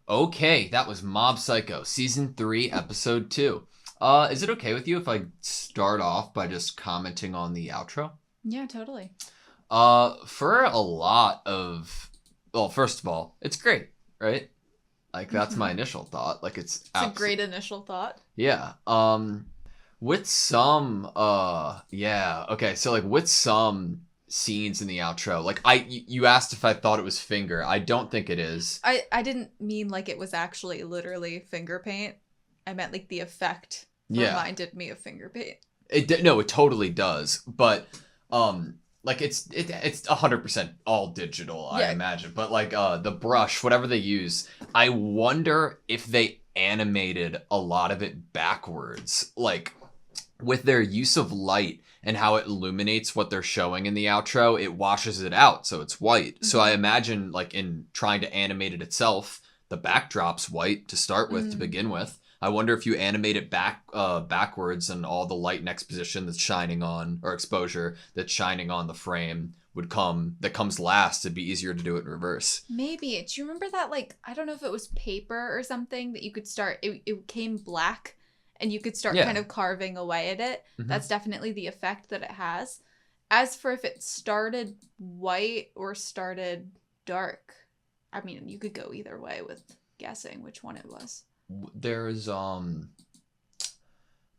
Okay, that was Mob Psycho, Season 3, Episode 2. Is it okay with you if I start off by just commenting on the outro? Yeah, totally. For a lot of... Well, first of all, it's great, right? Like, that's my initial thought. Like, it's a great initial thought. Yeah. With some... Yeah, okay, so, like, with some scenes in the outro, like, you asked if I thought it was finger. I don't think it is. I didn't mean like it was actually literally finger paint. I meant like the effect reminded me of finger paint. No, it totally does. But like it's 100% all digital, I imagine. But like the brush, whatever they use, I wonder if they animated a lot of it backwards, like with their use of light and how it illuminates what they're showing in the outro. It washes it out, so it's white. Mm-hmm. So I imagine like in trying to animate it itself, the backdrop's white to start with, to begin with. I wonder if you animate it backwards and all the light and exposition that's shining on, or exposure that's shining on the frame that comes last, it'd be easier to do it in reverse. Maybe. Do you remember that, like, I don't know if it was paper or something that you could start, it came black and you could start kind of carving away at it. Mm-hmm. That's definitely the effect that it has. As for if it started white or started dark, I mean, you could go either way with guessing which one it was. There's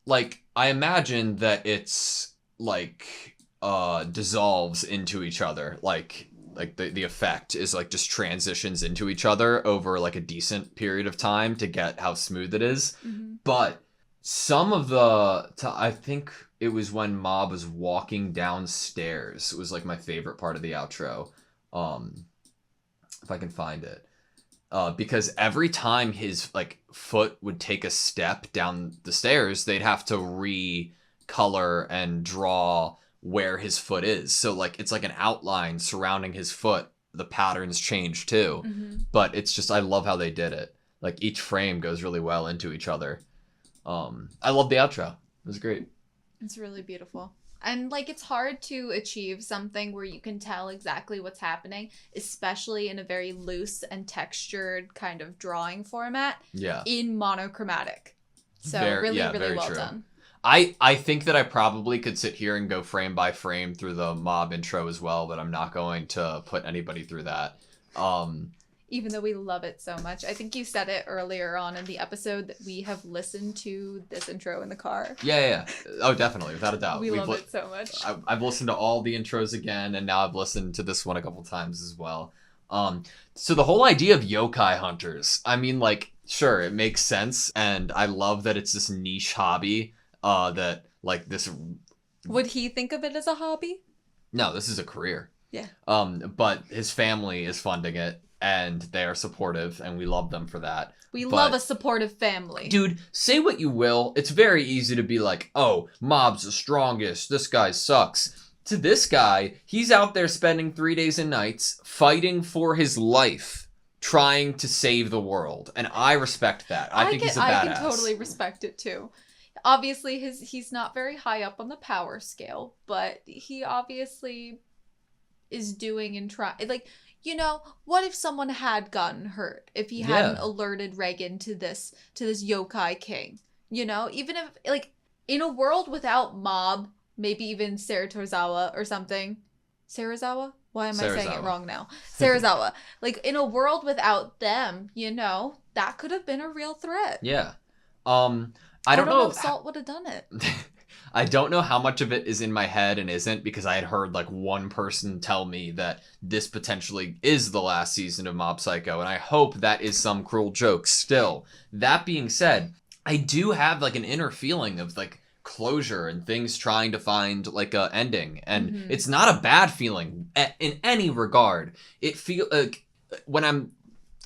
like, I imagine that it's like dissolves into each other, like the effect is like just transitions into each other over like a decent period of time to get how smooth it is. Mm-hmm. But some of I think it was when Mob was walking downstairs. It was like my favorite part of the outro, if I can find it. Because every time his like foot would take a step down the stairs, they'd have to recolor and draw where his foot is. So like it's like an outline surrounding his foot. The patterns change too. Mm-hmm. But it's just, I love how they did it. Like each frame goes really well into each other. I love the outro. It was great. It's really beautiful. And, like, it's hard to achieve something where you can tell exactly what's happening, especially in a very loose and textured kind of drawing format. Yeah. In monochromatic. So, really well true. Done. I think that I probably could sit here and go frame by frame through the Mob intro as well, but I'm not going to put anybody through that. Even though we love it so much. I think you said it earlier on in the episode that we have listened to this intro in the car. Yeah. Oh, definitely, without a doubt. We love it so much. I've listened to all the intros again, and now I've listened to this one a couple times as well. So the whole idea of yokai hunters, I mean, like, sure, it makes sense, and I love that it's this niche hobby, that, like, this... Would he think of it as a hobby? No, this is a career. Yeah. But his family is funding it. And they are supportive, and we love them for that. We love a supportive family. Dude, say what you will. It's very easy to be like, oh, Mob's the strongest. This guy sucks. To this guy, he's out there spending 3 days and nights fighting for his life, trying to save the world. And I respect that. I think he's a badass. I can totally respect it, too. Obviously, he's not very high up on the power scale, but he obviously is doing and trying... Like... You know, what if someone had gotten hurt? If he hadn't alerted Reagan to this yokai king? You know, even if, like, in a world without Mob, maybe even Saratozawa or something. Sarazawa? Why am I saying it wrong now? Sarazawa. Like, in a world without them, you know, that could have been a real threat. Yeah. I don't know if Salt would have done it. I don't know how much of it is in my head and isn't, because I had heard like one person tell me that this potentially is the last season of Mob Psycho, and I hope that is some cruel joke still. That being said, I do have like an inner feeling of like closure and things trying to find like a ending, and it's not a bad feeling in any regard. It feels like when I'm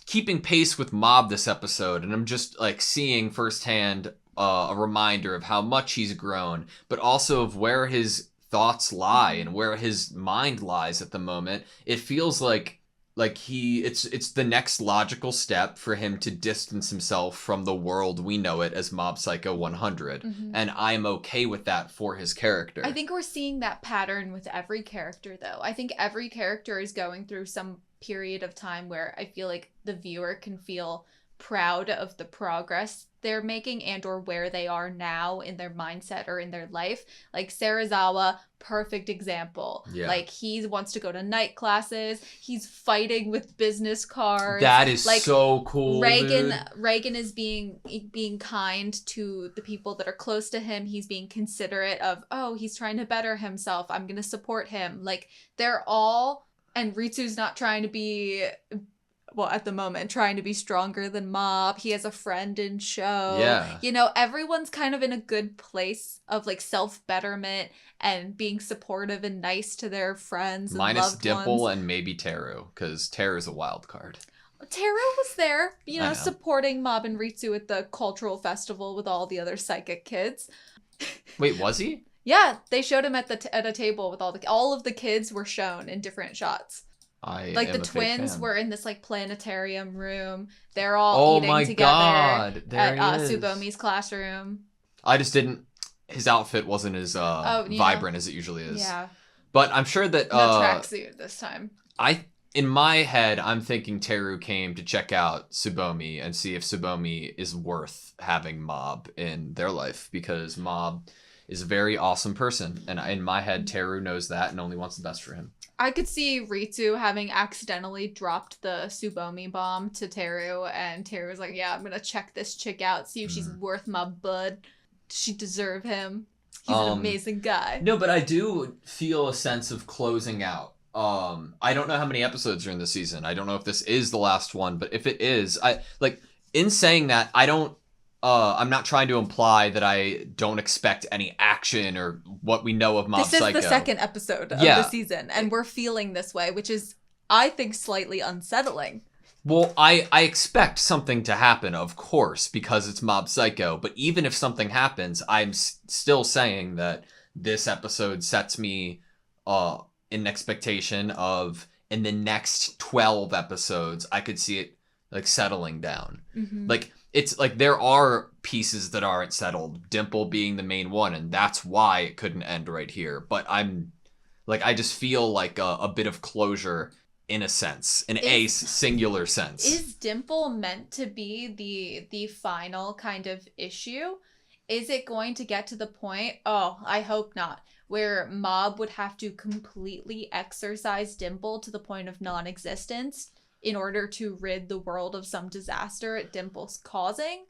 keeping pace with Mob this episode, and I'm just like seeing firsthand a reminder of how much he's grown, but also of where his thoughts lie and where his mind lies at the moment. It feels like it's the next logical step for him to distance himself from the world we know it as Mob Psycho 100. And I'm okay with that for his character. I think we're seeing that pattern with every character, though. I think every character is going through some period of time where I feel like the viewer can feel proud of the progress they're making and or where they are now in their mindset or in their life. Like Serizawa, perfect example. Yeah. Like he wants to go to night classes. He's fighting with business cards. That is like, so cool, dude. Reagan is being kind to the people that are close to him. He's being considerate of, oh, he's trying to better himself. I'm going to support him. Like they're all, and Ritsu's not trying to be, well, at the moment, trying to be stronger than Mob. He has a friend in show. Yeah. You know, everyone's kind of in a good place of like self-betterment and being supportive and nice to their friends and Minus loved Dimple ones. and maybe Teru, because Teru's a wild card. Teru was there, you I know, know. supporting Mob and Ritsu at the cultural festival with all the other psychic kids. Wait, was he? Yeah, they showed him at a table with all of the kids were shown in different shots. Like the twins were in this like planetarium room. They're all eating together at Tsubomi's classroom. I just didn't. His outfit wasn't as vibrant as it usually is. Yeah. But I'm sure that no tracksuit this time. In my head, I'm thinking Teru came to check out Tsubomi and see if Tsubomi is worth having Mob in their life, because Mob is a very awesome person, and in my head, Teru knows that and only wants the best for him. I could see Ritsu having accidentally dropped the Tsubomi bomb to Teru, and Teru was like, yeah, I'm gonna check this chick out, see if she's worth my bud. Does she deserve him? He's an amazing guy. No, but I do feel a sense of closing out. I don't know how many episodes are in the season. I don't know if this is the last one, but if it is, in saying that, I'm not trying to imply that I don't expect any action or what we know of Mob Psycho. This is the second episode of the season, and we're feeling this way, which is, I think, slightly unsettling. Well, I expect something to happen, of course, because it's Mob Psycho, but even if something happens, I'm still saying that this episode sets me in expectation of, in the next 12 episodes, I could see it, like, settling down. Mm-hmm. Like, it's like there are pieces that aren't settled, Dimple being the main one, and that's why it couldn't end right here. But I just feel like a bit of closure in a sense, a singular sense. Is Dimple meant to be the final kind of issue? Is it going to get to the point, oh, I hope not, where Mob would have to completely exorcise Dimple to the point of non-existence in order to rid the world of some disaster Dimple's causing?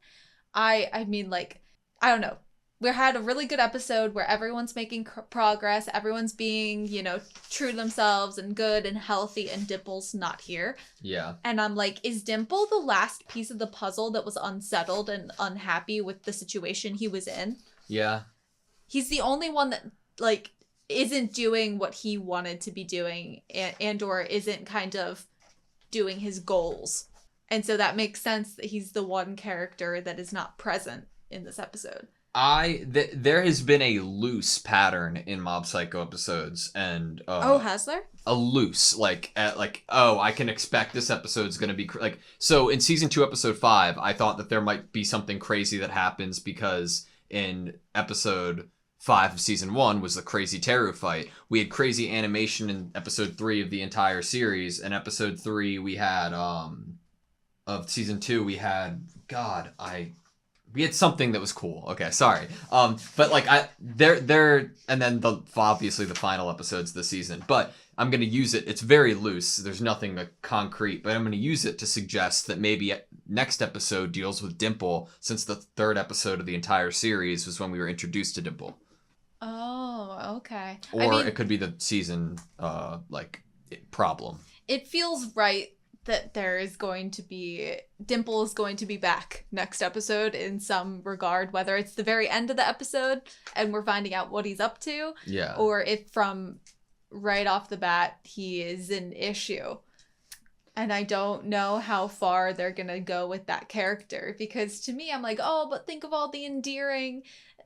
I mean, like, I don't know. We had a really good episode where everyone's making progress. Everyone's being, you know, true to themselves and good and healthy, and Dimple's not here. Yeah. And I'm like, is Dimple the last piece of the puzzle that was unsettled and unhappy with the situation he was in? Yeah. He's the only one that, like, isn't doing what he wanted to be doing and or isn't kind of doing his goals. And so that makes sense that he's the one character that is not present in this episode. There has been a loose pattern in Mob Psycho episodes, and has there? A loose, I can expect this episode's gonna be so in season 2 episode 5, I thought that there might be something crazy that happens, because in episode 5 of season 1 was the crazy Teru fight. We had crazy animation in episode 3 of the entire series. In episode 3 we had of season 2 we had we had something that was cool. Okay, sorry. But like there and then obviously the final episodes of the season. But I'm gonna use it. It's very loose. There's nothing concrete, but I'm gonna use it to suggest that maybe next episode deals with Dimple, since the 3rd episode of the entire series was when we were introduced to Dimple. Oh, okay. Or it could be the season problem. It feels right that Dimple is going to be back next episode in some regard, whether it's the very end of the episode and we're finding out what he's up to, or if from right off the bat he is an issue. And I don't know how far they're gonna go with that character, because to me I'm like, oh, but think of all the endearing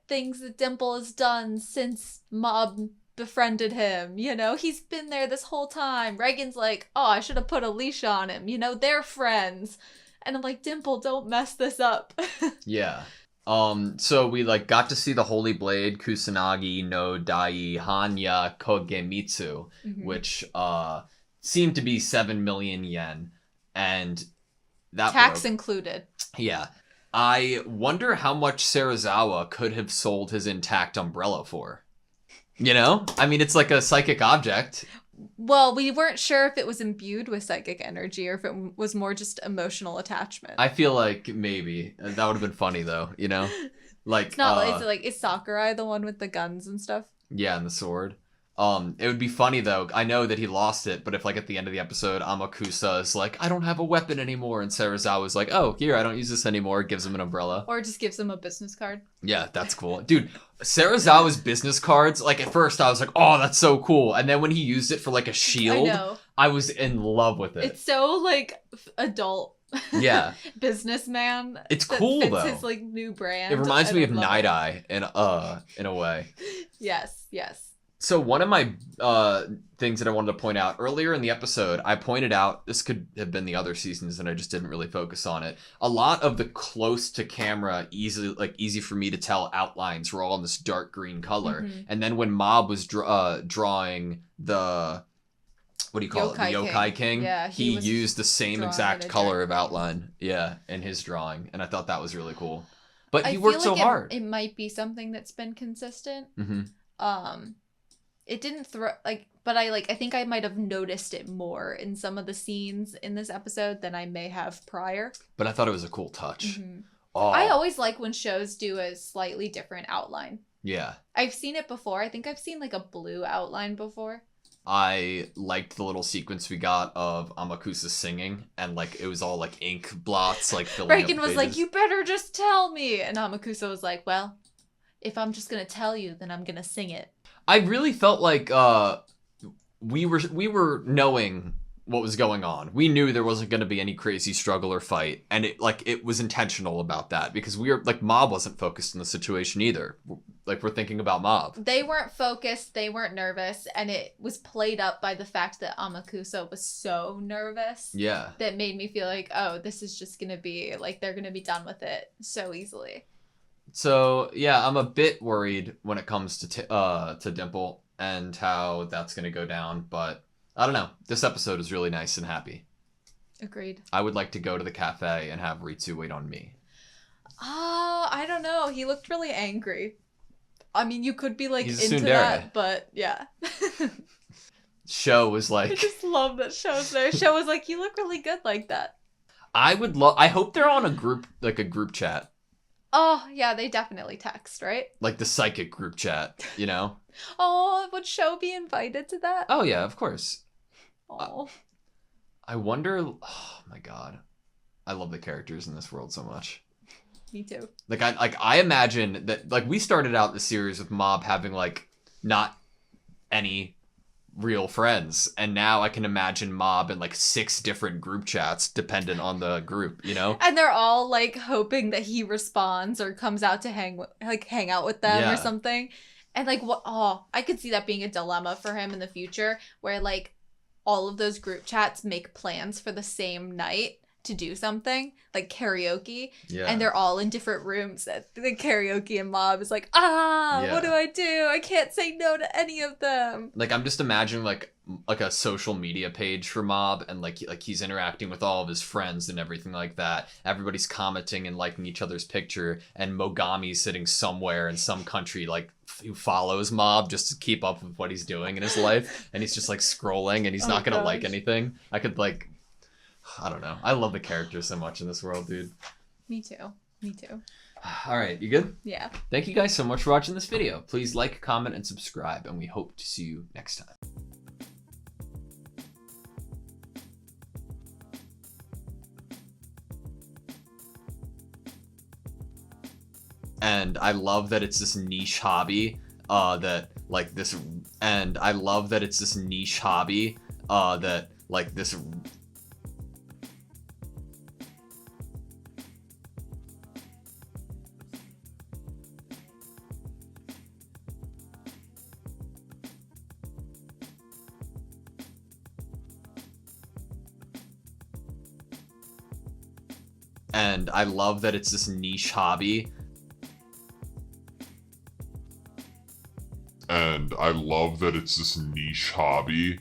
things that Dimple has done since Mob befriended him, you know, he's been there this whole time. Reagan's like, oh, I should have put a leash on him, you know, they're friends. And I'm like, Dimple, don't mess this up. Yeah. So we got to see the Holy Blade Kusanagi no Dai Hanya Kogemitsu, which seemed to be 7 million yen, and that tax broke. included. Yeah. I wonder how much Serizawa could have sold his intact umbrella for. You know? I mean, it's like a psychic object. Well, we weren't sure if it was imbued with psychic energy or if it was more just emotional attachment. I feel like maybe. That would have been funny, though, you know? Like, it's not is Sakurai the one with the guns and stuff? Yeah, and the sword. It would be funny, though. I know that he lost it, but if, like, at the end of the episode, Amakusa is like, I don't have a weapon anymore, and Serizawa's like, oh, here, I don't use this anymore, gives him an umbrella. Or just gives him a business card. Yeah, that's cool. Dude, Serizawa's business cards, like, at first I was like, oh, that's so cool. And then when he used it for, like, a shield, I was in love with it. It's so, like, adult. Yeah. Businessman. It's cool, though. It's his, like, new brand. It reminds me of Night Eye in a way. Yes, yes. So one of my things that I wanted to point out earlier in the episode, I pointed out, this could have been the other seasons and I just didn't really focus on it. A lot of the close to camera, easy for me to tell outlines were all in this dark green color. Mm-hmm. And then when Mob was drawing the, what do you call it? The Yokai King. Yeah, he used the same exact color of outline. Yeah, in his drawing. And I thought that was really cool. But he worked so hard. It might be something that's been consistent. Mm-hmm. It didn't but I think I might have noticed it more in some of the scenes in this episode than I may have prior. But I thought it was a cool touch. Mm-hmm. Oh. I always like when shows do a slightly different outline. Yeah. I've seen it before. I think I've seen like a blue outline before. I liked the little sequence we got of Amakusa singing, and like it was all like ink blots, like filling up Reagan was like, "You better just tell me," and Amakusa was like, "Well, if I'm just gonna tell you, then I'm gonna sing it." I really felt like we were knowing what was going on. We knew there wasn't going to be any crazy struggle or fight, and it was intentional about that because we were like Mob wasn't focused in the situation either. Like we're thinking about Mob. They weren't focused, they weren't nervous, and it was played up by the fact that Amakusa was so nervous. Yeah. That made me feel like, oh, this is just going to be like they're going to be done with it so easily. So, yeah, I'm a bit worried when it comes to Dimple and how that's going to go down, but I don't know. This episode is really nice and happy. Agreed. I would like to go to the cafe and have Ritsu wait on me. I don't know. He looked really angry. I mean, you could be like He's into that, but yeah. Sho was like... I just love that Sho's there. Sho was like, you look really good like that. I hope they're on a group chat. Oh, yeah, they definitely text, right? Like the psychic group chat, you know? Oh, would Sho be invited to that? Oh, yeah, of course. Oh. I wonder... Oh, my God. I love the characters in this world so much. Me too. Like, I imagine that... Like, we started out the series with Mob having, like, not any real friends. And now I can imagine Mob in, like, 6 different group chats, dependent on the group, you know? And they're all, like, hoping that he responds or comes out to hang out with them or something. And, like, I could see that being a dilemma for him in the future, where, like, all of those group chats make plans for the same night to do something, like karaoke, and they're all in different rooms. The karaoke and Mob is like, what do I do? I can't say no to any of them. Like, I'm just imagining, like a social media page for Mob, and, like he's interacting with all of his friends and everything like that. Everybody's commenting and liking each other's picture, and Mogami's sitting somewhere in some country, like, who follows Mob just to keep up with what he's doing in his life, and he's just like scrolling and he's not gonna like anything. I could like, I don't know. I love the characters so much in this world, dude. Me too. All right, you good? Yeah. Thank you guys so much for watching this video. Please like, comment, and subscribe, and we hope to see you next time. And I love that it's this niche hobby, that I love that it's this niche hobby, that like this. And I love that it's this niche hobby. And I love that it's this niche hobby